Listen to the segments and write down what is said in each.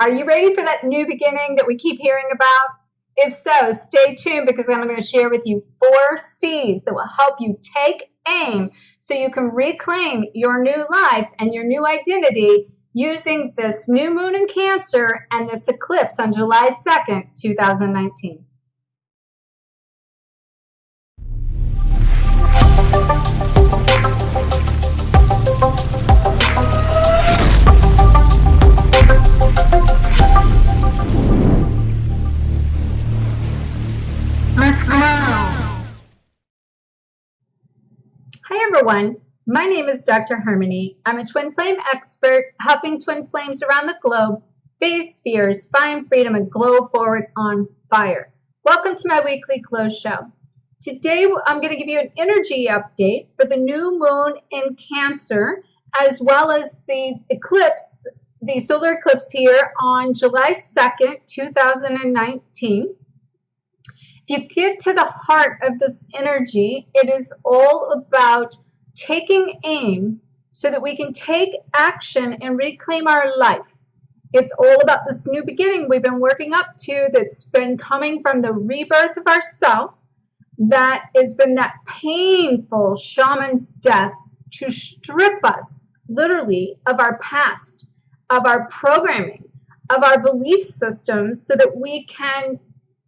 Are you ready for that new beginning that we keep hearing about? If so, stay tuned because I'm going to share with you 4 C's that will help you take aim so you can reclaim your new life and your new identity using this new moon in Cancer and this eclipse on July 2nd, 2019. Hi everyone, my name is Dr. Harmony. I'm a twin flame expert helping twin flames around the globe face fears, find freedom, and glow forward on fire. Welcome to my weekly Glow Show. Today I'm going to give you an energy update for the new moon in Cancer as well as the eclipse, the solar eclipse here on July 2nd, 2019. If you get to the heart of this energy, it is all about taking aim so that we can take action and reclaim our life. It's all about this new beginning we've been working up to that's been coming from the rebirth of ourselves, that has been that painful shaman's death to strip us literally of our past, of our programming, of our belief systems so that we can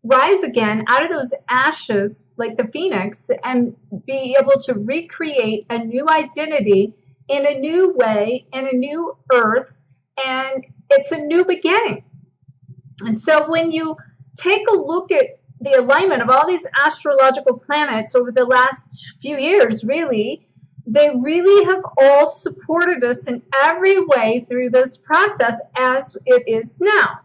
rise again out of those ashes like the phoenix and be able to recreate a new identity in a new way, in a new earth, and it's a new beginning. And so when you take a look at the alignment of all these astrological planets over the last few years, really, they really have all supported us in every way through this process as it is now.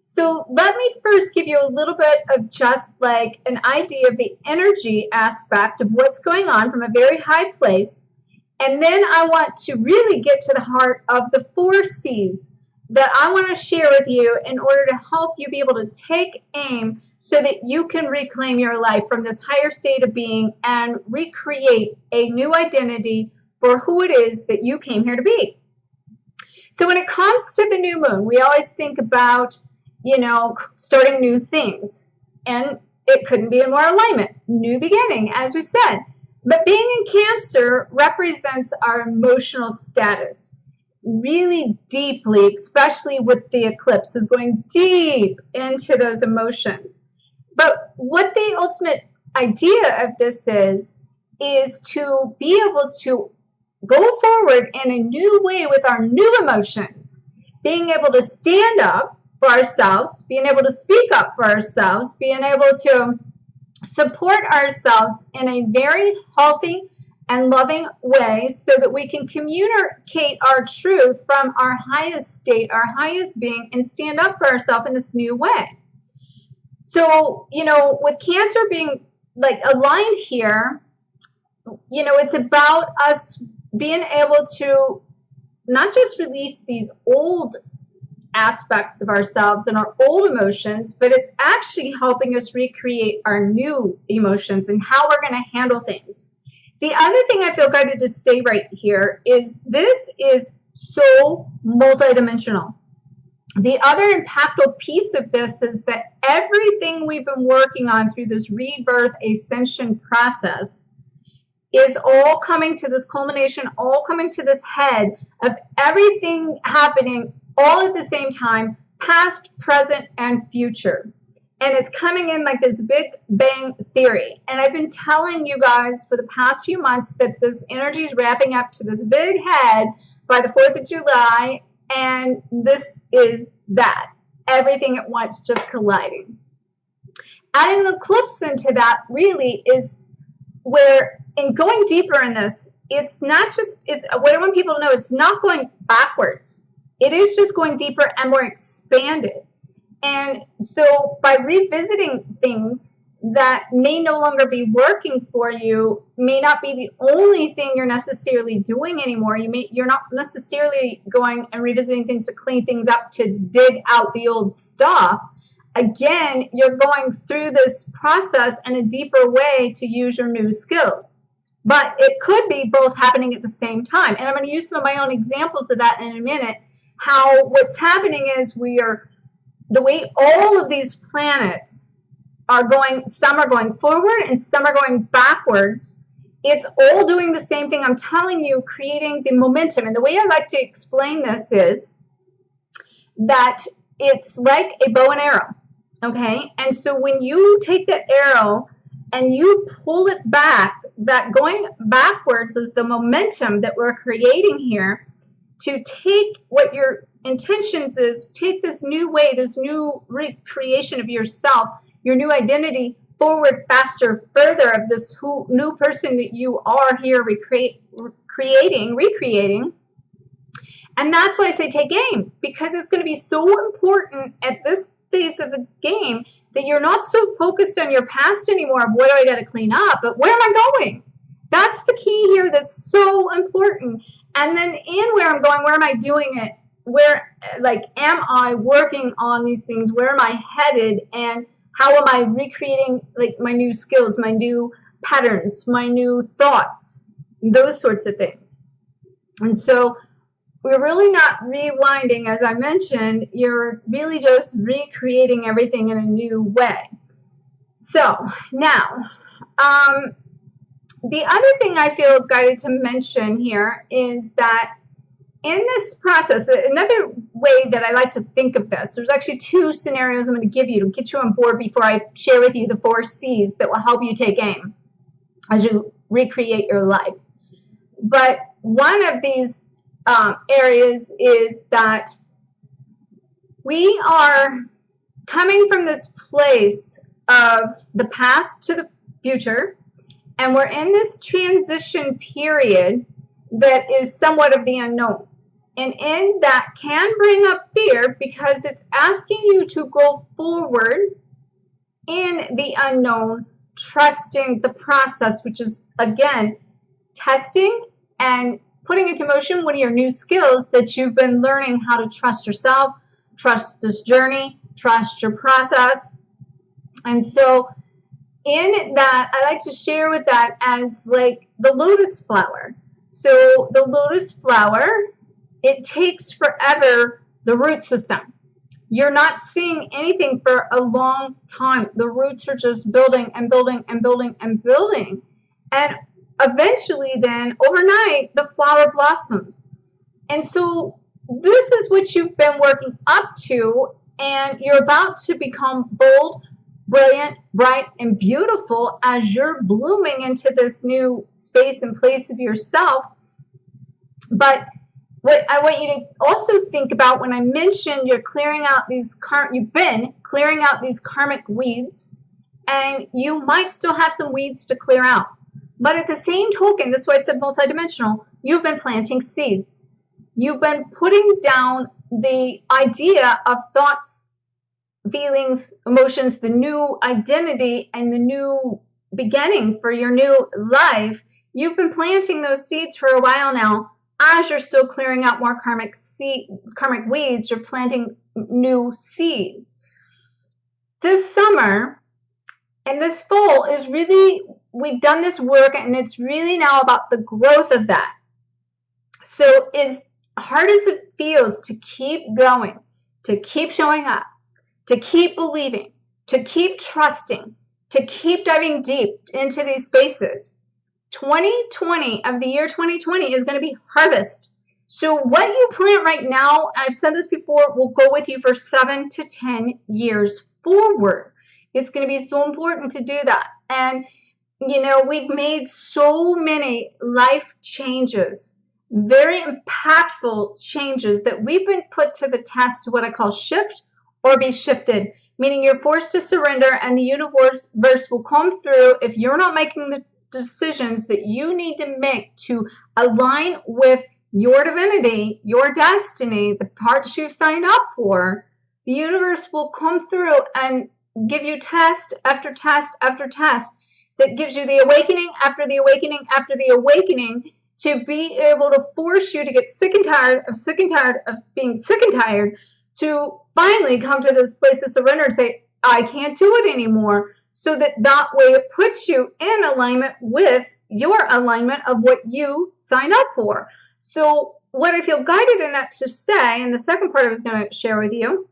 So let me first give you a little bit of just like an idea of the energy aspect of what's going on from a very high place. And then I want to really get to the heart of the 4 C's that I want to share with you in order to help you be able to take aim so that you can reclaim your life from this higher state of being and recreate a new identity for who it is that you came here to be. So when it comes to the new moon, we always think about starting new things. And it couldn't be in more alignment. New beginning, as we said. But being in Cancer represents our emotional status. Really deeply, especially with the eclipse, is going deep into those emotions. But what the ultimate idea of this is to be able to go forward in a new way with our new emotions. Being able to stand up for ourselves, being able to speak up for ourselves, being able to support ourselves in a very healthy and loving way so that we can communicate our truth from our highest state, our highest being, and stand up for ourselves in this new way. So, with Cancer being like aligned here, it's about us being able to not just release these old aspects of ourselves and our old emotions, but it's actually helping us recreate our new emotions and how we're going to handle things. The other thing I feel guided to say right here is this is so multidimensional. The other impactful piece of this is that everything we've been working on through this rebirth ascension process is all coming to this culmination, all coming to this head of everything happening all at the same time, past, present, and future. And it's coming in like this big bang theory. And I've been telling you guys for the past few months that this energy is wrapping up to this big head by the 4th of July. And this is that. Everything at once just colliding. Adding an eclipse into that really is where, in going deeper in this, it's not just, what I want people to know, it's not going backwards. It is just going deeper and more expanded. And so by revisiting things that may no longer be working for you, may not be the only thing you're necessarily doing anymore. You're not necessarily going and revisiting things to clean things up, to dig out the old stuff. Again, you're going through this process in a deeper way to use your new skills. But it could be both happening at the same time. And I'm going to use some of my own examples of that in a minute. how what's happening is the way all of these planets are going, some are going forward and some are going backwards. It's all doing the same thing. I'm telling you, creating the momentum. And the way I like to explain this is that it's like a bow and arrow, okay? And so when you take that arrow and you pull it back, that going backwards is the momentum that we're creating here to take what your intentions is, take this new way, this new recreation of yourself, your new identity forward, faster, further of this new person that you are here recreating. And that's why I say take aim, because it's going to be so important at this phase of the game that you're not so focused on your past anymore of what do I got to clean up, but where am I going? That's the key here that's so important. And then in where I'm going, where am I doing it? Where, like, am I working on these things? Where am I headed? And how am I recreating, like, my new skills, my new patterns, my new thoughts, those sorts of things. And so we're really not rewinding, as I mentioned. You're really just recreating everything in a new way. So now, the other thing I feel guided to mention here is that in this process, another way that I like to think of this, there's actually two scenarios I'm going to give you to get you on board before I share with you the 4 C's that will help you take aim as you recreate your life. But one of these areas is that we are coming from this place of the past to the future, and we're in this transition period that is somewhat of the unknown. And in that can bring up fear because it's asking you to go forward in the unknown, trusting the process, which is, again, testing and putting into motion one of your new skills that you've been learning, how to trust yourself, trust this journey, trust your process. And so in that, I like to share with that as like the lotus flower. So the lotus flower, it takes forever, the root system. You're not seeing anything for a long time. The roots are just building and building and building and building. And eventually then, overnight, the flower blossoms. And so this is what you've been working up to, and you're about to become bold, brilliant, bright, and beautiful as you're blooming into this new space and place of yourself. But what I want you to also think about when I mentioned you're clearing out these you've been clearing out these karmic weeds, and you might still have some weeds to clear out. But at the same token, this is why I said multidimensional, you've been planting seeds. You've been putting down the idea of thoughts, feelings, emotions, the new identity, and the new beginning for your new life. You've been planting those seeds for a while now. As you're still clearing out more karmic weeds, you're planting new seed. This summer and this fall is really, we've done this work, and it's really now about the growth of that. So as hard as it feels to keep going, to keep showing up, to keep believing, to keep trusting, to keep diving deep into these spaces, 2020 of the year 2020 is going to be harvest. So what you plant right now, I've said this before, will go with you for 7 to 10 years forward. It's going to be so important to do that. And, you know, we've made so many life changes, very impactful changes that we've been put to the test to what I call shift or be shifted, meaning you're forced to surrender, and the universe will come through if you're not making the decisions that you need to make to align with your divinity, your destiny, the parts you've signed up for. The universe will come through and give you test after test after test that gives you the awakening after the awakening after the awakening to be able to force you to get sick and tired of being sick and tired, to finally come to this place of surrender and say, I can't do it anymore. So that way it puts you in alignment with your alignment of what you sign up for. So what I feel guided in that to say, and the second part I was going to share with you,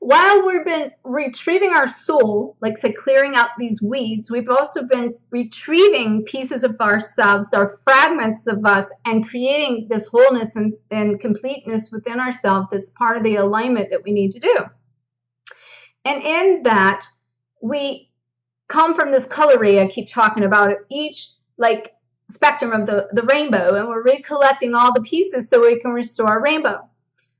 while we've been retrieving our soul, like say clearing out these weeds, we've also been retrieving pieces of ourselves, or fragments of us, and creating this wholeness and completeness within ourselves that's part of the alignment that we need to do. And in that, we come from this colory I keep talking about, of each like spectrum of the rainbow, and we're recollecting all the pieces so we can restore a rainbow.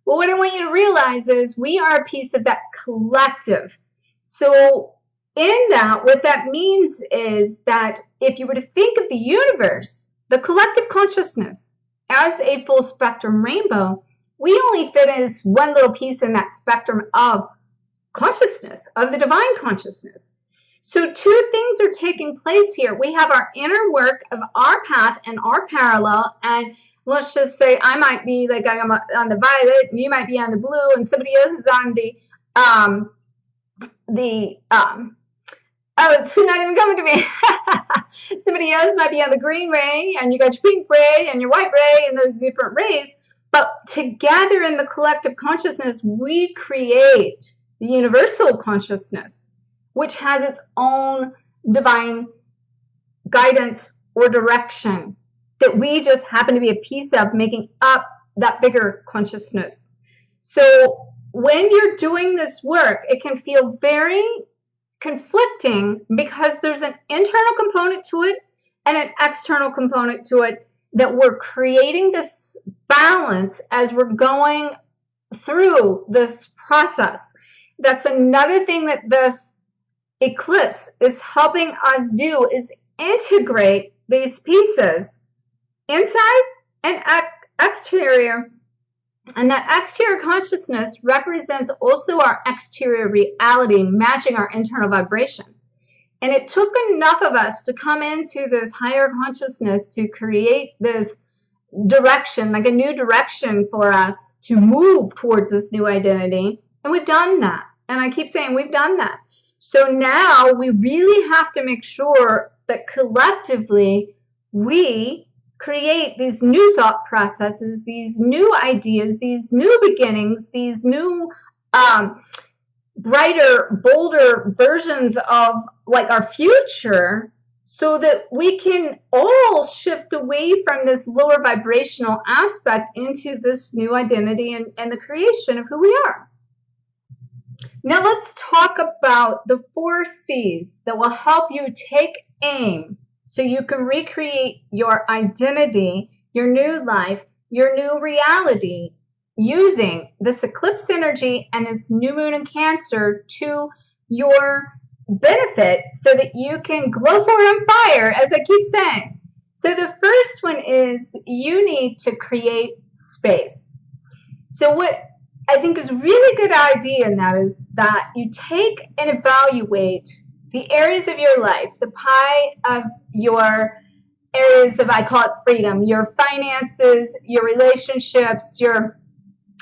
Well, what I want you to realize is we are a piece of that collective. So in that, what that means is that if you were to think of the universe, the collective consciousness, as a full spectrum rainbow, we only fit as one little piece in that spectrum of consciousness, of the divine consciousness. So two things are taking place here. We have our inner work of our path and our parallel, and let's just say I might be like I'm on the violet, and you might be on the blue, and somebody else is on oh, it's not even coming to me. Somebody else might be on the green ray, and you got your pink ray and your white ray and those different rays. But together in the collective consciousness, we create the universal consciousness, which has its own divine guidance or direction that we just happen to be a piece of, making up that bigger consciousness. So when you're doing this work, it can feel very conflicting because there's an internal component to it and an external component to it, that we're creating this balance as we're going through this process. That's another thing that this eclipse is helping us do, is integrate these pieces, inside and exterior. And that exterior consciousness represents also our exterior reality, matching our internal vibration. And it took enough of us to come into this higher consciousness to create this direction, like a new direction for us to move towards this new identity. And we've done that. And I keep saying we've done that. So now we really have to make sure that collectively we create these new thought processes, these new ideas, these new beginnings, these new brighter, bolder versions of like our future, so that we can all shift away from this lower vibrational aspect into this new identity and the creation of who we are. Now let's talk about the 4 C's that will help you take aim so you can recreate your identity, your new life, your new reality, using this eclipse energy and this new moon in Cancer to your benefit, so that you can glow forward on fire, as I keep saying. So the first one is you need to create space. So what I think is a really good idea in that is that you take and evaluate the areas of your life, the pie of your areas of, I call it freedom, your finances, your relationships, your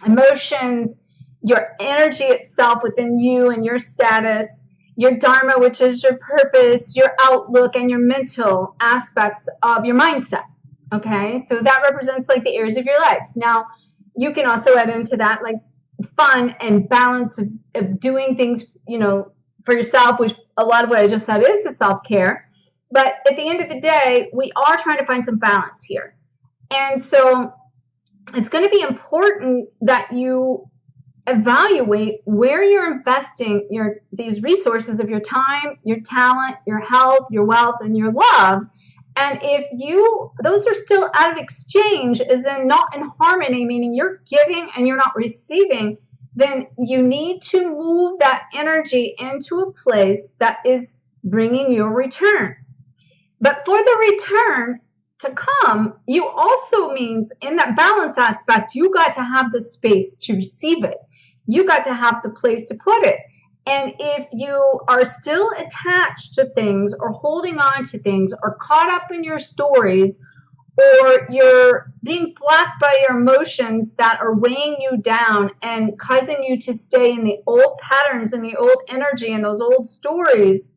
emotions, your energy itself within you and your status, your dharma, which is your purpose, your outlook, and your mental aspects of your mindset. Okay, so that represents like the areas of your life. Now, you can also add into that like fun and balance of doing things, you know, for yourself, which a lot of what I just said is the self-care. But at the end of the day, we are trying to find some balance here. And so it's going to be important that you evaluate where you're investing these resources of your time, your talent, your health, your wealth, and your love. And if those are still out of exchange, as in not in harmony, meaning you're giving and you're not receiving, then you need to move that energy into a place that is bringing you a return. But for the return to come, you also means in that balance aspect, you got to have the space to receive it. You got to have the place to put it. And if you are still attached to things or holding on to things or caught up in your stories, or you're being blocked by your emotions that are weighing you down and causing you to stay in the old patterns and the old energy and those old stories,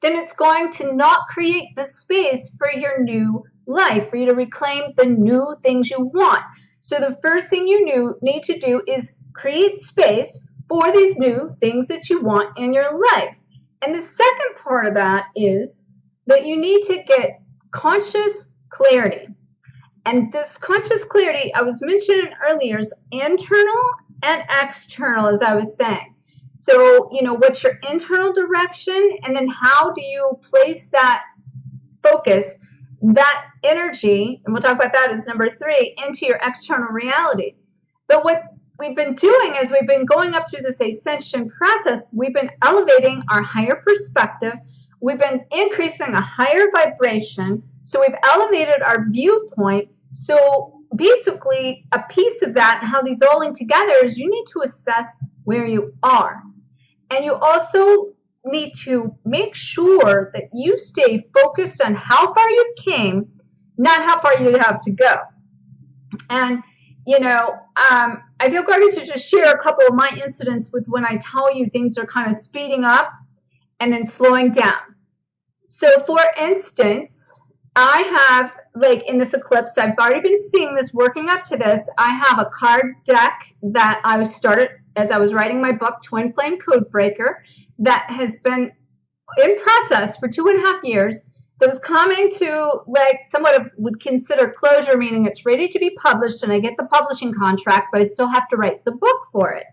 then it's going to not create the space for your new life, for you to reclaim the new things you want. So the first thing you need to do is create space for these new things that you want in your life. And the second part of that is that you need to get conscious clarity. And this conscious clarity, I was mentioning earlier, is internal and external, as I was saying. So, what's your internal direction, and then how do you place that focus, that energy, and we'll talk about that as number 3, into your external reality. But what we've been doing is we've been going up through this ascension process. We've been elevating our higher perspective. We've been increasing a higher vibration. So we've elevated our viewpoint. So basically, a piece of that and how these all link together is you need to assess where you are. And you also need to make sure that you stay focused on how far you came, not how far you have to go. And, I feel guided to just share a couple of my incidents with when I tell you things are kind of speeding up and then slowing down. So, for instance, I have, in this eclipse, I've already been seeing this, working up to this. I have a card deck that I started as I was writing my book, Twin Flame Codebreaker, that has been in process for 2.5 years, that was coming to somewhat of would consider closure, meaning it's ready to be published and I get the publishing contract, but I still have to write the book for it.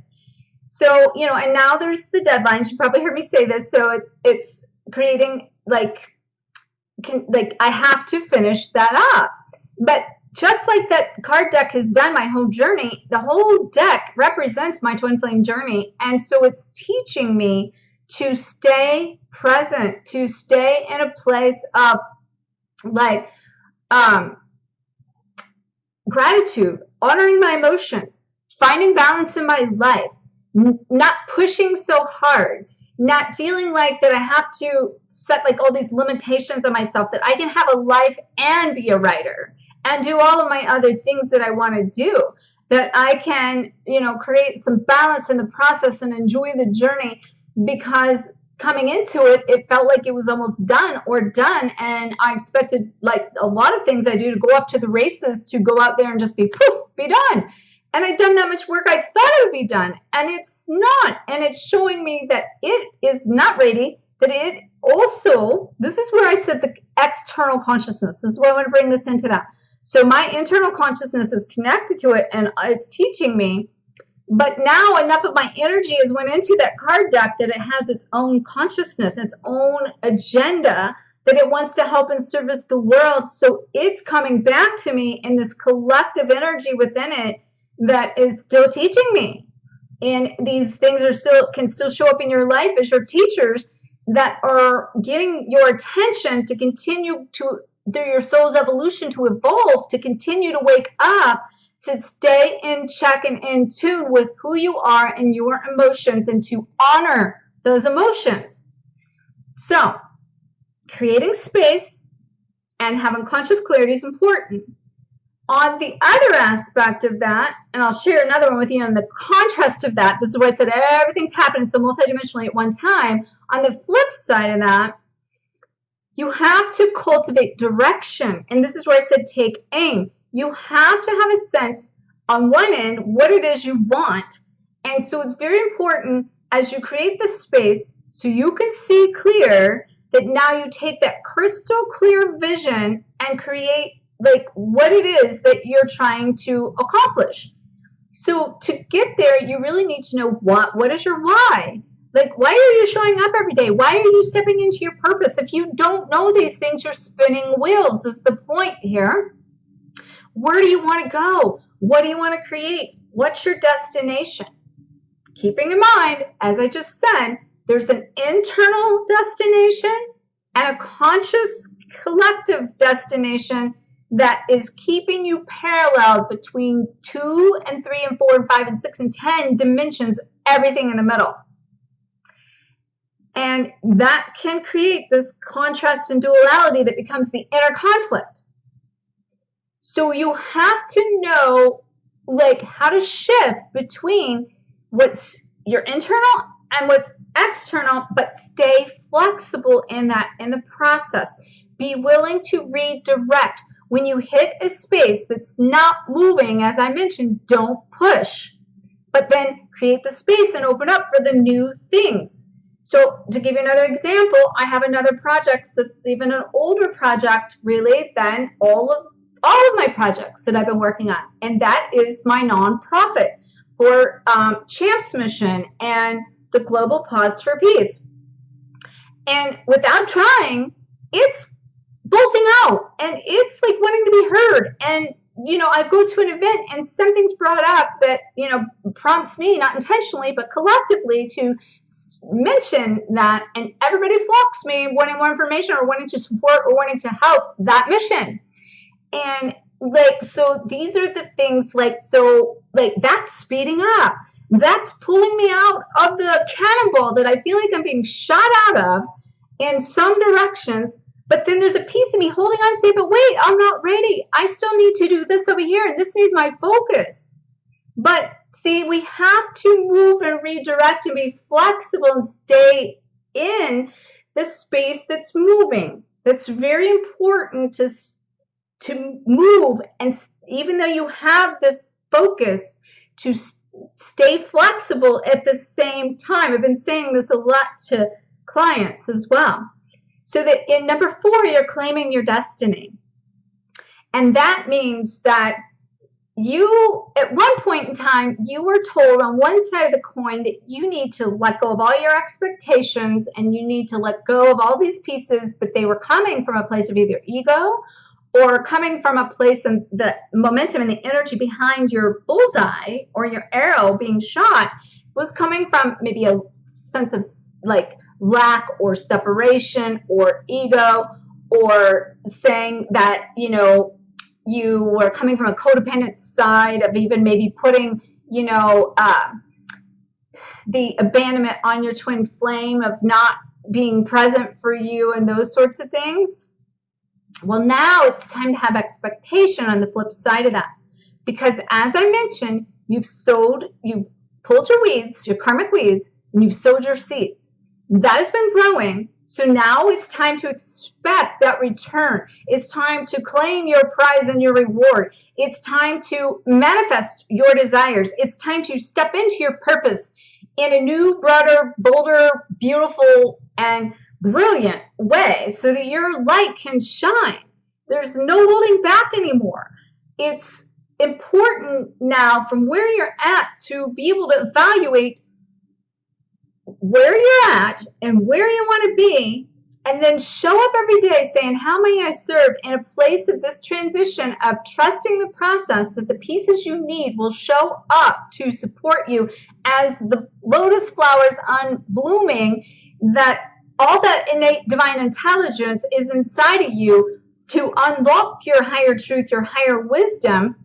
So, and now there's the deadline. You probably heard me say this. So it's creating I have to finish that up. But just like that card deck has done my whole journey, the whole deck represents my twin flame journey. And so it's teaching me to stay present, to stay in a place of gratitude, honoring my emotions, finding balance in my life, not pushing so hard, not feeling like that I have to set all these limitations on myself, that I can have a life and be a writer and do all of my other things that I want to do, that I can, create some balance in the process and enjoy the journey. Because coming into it, it felt like it was almost done, and I expected, a lot of things I do, to go up to the races, to go out there and just be done. And I've done that much work, I thought it would be done, and it's not. And it's showing me that it is not ready, that it also, this is where I said the external consciousness. This is why I want to bring this into that. So my internal consciousness is connected to it, and it's teaching me. But now enough of my energy has went into that card deck that it has its own consciousness, its own agenda, that it wants to help and service the world. So it's coming back to me in this collective energy within it that is still teaching me. And these things can still show up in your life as your teachers that are getting your attention to continue to, through your soul's evolution, to evolve, to continue to wake up, to stay in check and in tune with who you are and your emotions, and to honor those emotions. So, creating space and having conscious clarity is important. On the other aspect of that, and I'll share another one with you on the contrast of that, this is where I said everything's happening so multidimensionally at one time. On the flip side of that, you have to cultivate direction. And this is where I said take aim. You have to have a sense on one end what it is you want. And so it's very important as you create the space so you can see clear, that now you take that crystal clear vision and create what it is that you're trying to accomplish. So to get there, you really need to know what is your why? Why are you showing up every day? Why are you stepping into your purpose? If you don't know these things, you're spinning wheels is the point here. Where do you want to go? What do you want to create? What's your destination? Keeping in mind, as I just said, there's an internal destination and a conscious collective destination that is keeping you paralleled between 2 and 3 and 4 and 5 and 6 and 10 dimensions, everything in the middle. And that can create this contrast and duality that becomes the inner conflict. So you have to know how to shift between what's your internal and what's external, but stay flexible in the process. Be willing to redirect. When you hit a space that's not moving, as I mentioned, don't push, but then create the space and open up for the new things. So to give you another example, I have another project that's even an older project really than all of my projects that I've been working on, and that is my nonprofit for Champs Mission and the Global Pause for Peace. And without trying, it's bolting out, and it's like wanting to be heard. And I go to an event and something's brought up that prompts me, not intentionally but collectively, to mention that, and everybody flocks me wanting more information or wanting to support or wanting to help that mission. And so these are the things that's speeding up. That's pulling me out of the cannonball that I feel like I'm being shot out of in some directions. But then there's a piece of me holding on and saying, but wait, I'm not ready. I still need to do this over here, and this needs my focus. But see, we have to move and redirect and be flexible and stay in the space that's moving. That's very important to move, and even though you have this focus, to stay flexible at the same time. I've been saying this a lot to clients as well. So that in number 4, you're claiming your destiny. And that means that you, at one point in time, you were told on one side of the coin that you need to let go of all your expectations and you need to let go of all these pieces, but they were coming from a place of either ego or coming from a place and the momentum and the energy behind your bullseye or your arrow being shot was coming from maybe a sense of lack or separation or ego, or saying that you were coming from a codependent side of even maybe putting the abandonment on your twin flame of not being present for you and those sorts of things. Well, now it's time to have expectation on the flip side of that, because as I mentioned, you've pulled your weeds, your karmic weeds, and you've sowed your seeds. That has been growing. So now it's time to expect that return. It's time to claim your prize and your reward. It's time to manifest your desires. It's time to step into your purpose in a new, broader, bolder, beautiful, and brilliant way so that your light can shine. There's no holding back anymore. It's important now from where you're at to be able to evaluate where you're at and where you want to be, and then show up every day saying, how may I serve, in a place of this transition of trusting the process that the pieces you need will show up to support you as the lotus flowers unblooming, that all that innate divine intelligence is inside of you to unlock your higher truth, your higher wisdom.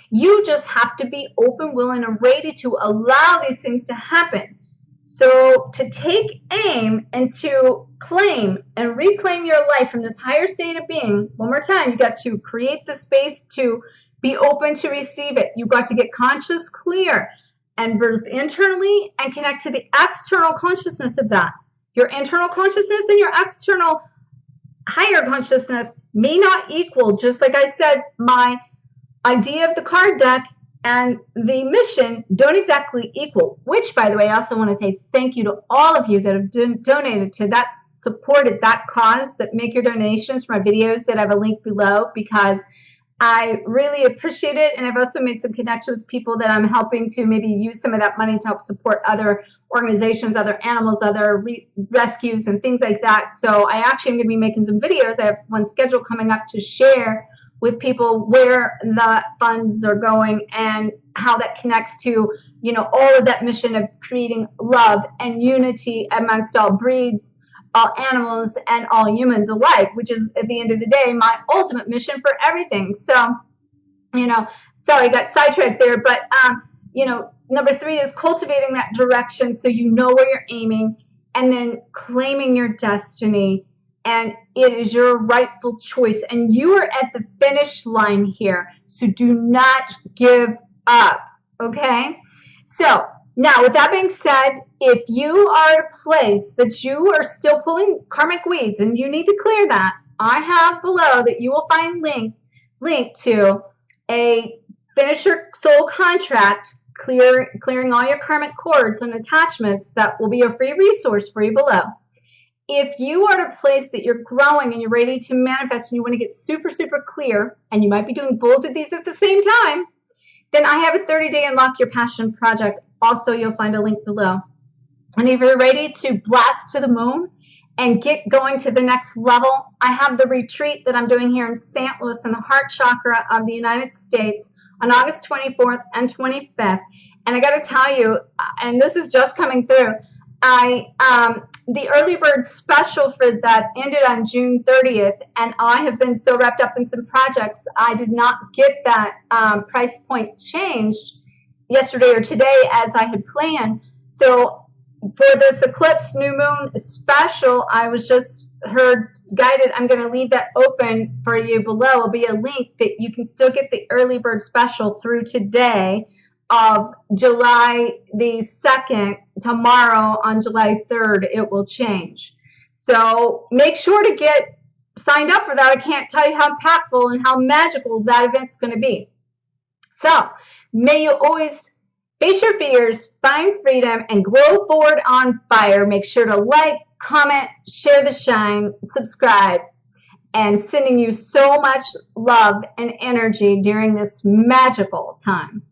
You just have to be open, willing, and ready to allow these things to happen. So to take aim and to claim and reclaim your life from this higher state of being, one more time, you got to create the space to be open to receive it. You got to get conscious, clear, and birth internally and connect to the external consciousness of that. Your internal consciousness and your external higher consciousness may not equal, just like I said, my idea of the card deck and the mission don't exactly equal, which, by the way, I also want to say thank you to all of you that have donated to that, supported that cause, that make your donations for my videos that I have a link below, because I really appreciate it. And I've also made some connections with people that I'm helping to maybe use some of that money to help support other organizations, other animals, other rescues and things like that. So I actually am going to be making some videos. I have one scheduled coming up to share with people where the funds are going and how that connects to, all of that mission of creating love and unity amongst all breeds, all animals, and all humans alike, which is, at the end of the day, my ultimate mission for everything. So, sorry, I got sidetracked there, but, number 3 is cultivating that direction so you know where you're aiming, and then claiming your destiny. And it is your rightful choice. And you are at the finish line here. So do not give up. Okay? So now, with that being said, if you are at a place that you are still pulling karmic weeds and you need to clear that, I have below that you will find link to a Finish Your Soul Contract, clearing all your karmic cords and attachments. That will be a free resource for you below. If you are at a place that you're growing and you're ready to manifest and you want to get super, super clear, and you might be doing both of these at the same time, then I have a 30-day Unlock Your Passion project. Also, you'll find a link below. And if you're ready to blast to the moon and get going to the next level, I have the retreat that I'm doing here in St. Louis in the heart chakra of the United States on August 24th and 25th. And I got to tell you, and this is just coming through, the early bird special for that ended on June 30th, and I have been so wrapped up in some projects, I did not get that price point changed yesterday or today as I had planned. So for this Eclipse New Moon special, I was just guided. I'm going to leave that open for you below. It'll be a link that you can still get the early bird special through today of July the 2nd. Tomorrow on July 3rd, it will change. So make sure to get signed up for that. I can't tell you how impactful and how magical that event's going to be. So may you always face your fears, find freedom, and glow forward on fire. Make sure to like, comment, share the shine, subscribe, and sending you so much love and energy during this magical time.